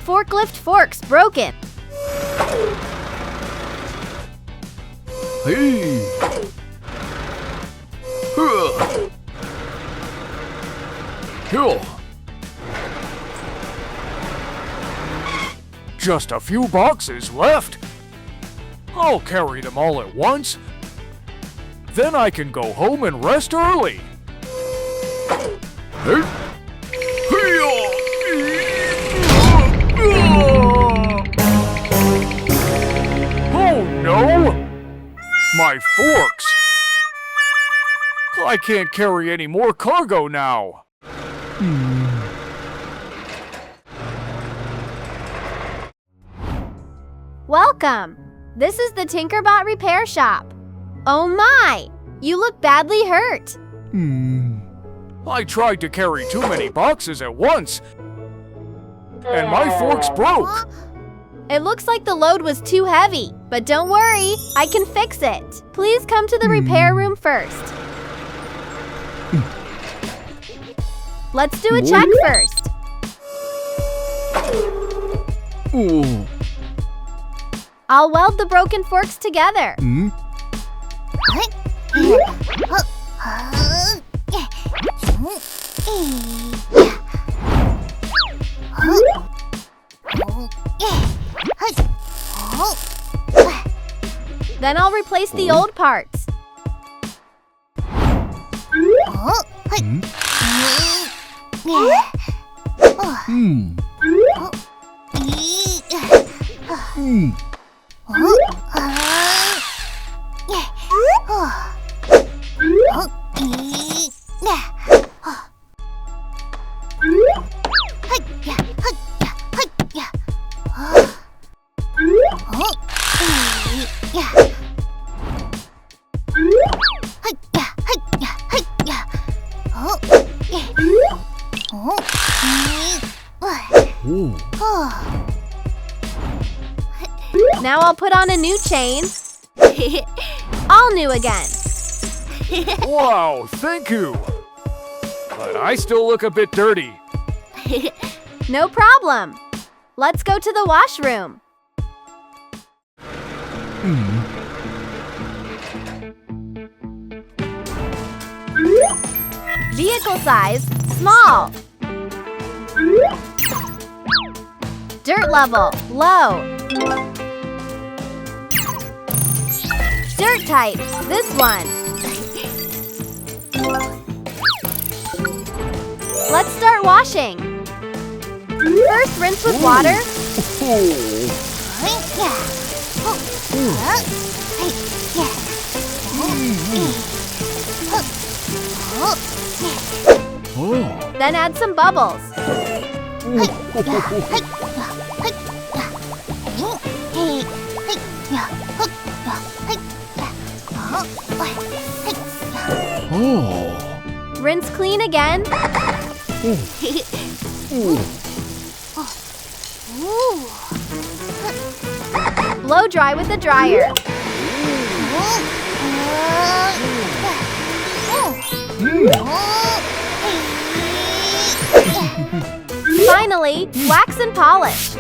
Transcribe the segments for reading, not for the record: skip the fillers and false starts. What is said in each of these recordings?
forklift forks broken. Hey! Huh. Here. Just a few boxes left. I'll carry them all at once. Then I can go home and rest early. Hey. Oh no! My forks! I can't carry any more cargo now. Welcome! This is the TinkerBot repair shop. Oh my! You look badly hurt. I tried to carry too many boxes at once, and my forks broke. It looks like the load was too heavy, but don't worry, I can fix it. Please come to the repair room first. Let's do a check first. I'll weld the broken forks together. Then I'll replace the old parts. Now I'll put on a new chain. All new again. Wow, thank you. But I still look a bit dirty. No problem. Let's go to the washroom. Vehicle size, small. Dirt level, low. Dirt type, this one. Let's start washing. First, rinse with water. Then add some bubbles. Rinse clean again. Blow dry with a dryer. Finally, wax and polish.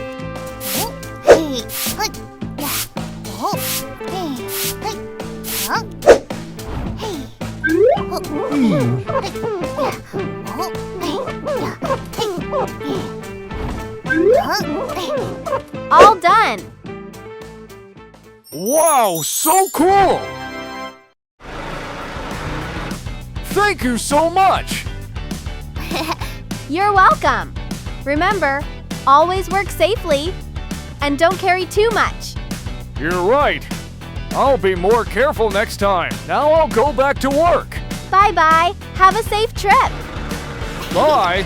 All done. Wow, so cool! Thank you so much! You're welcome. Remember, always work safely and don't carry too much. You're right. I'll be more careful next time. Now I'll go back to work. Bye-bye. Have a safe trip. Bye.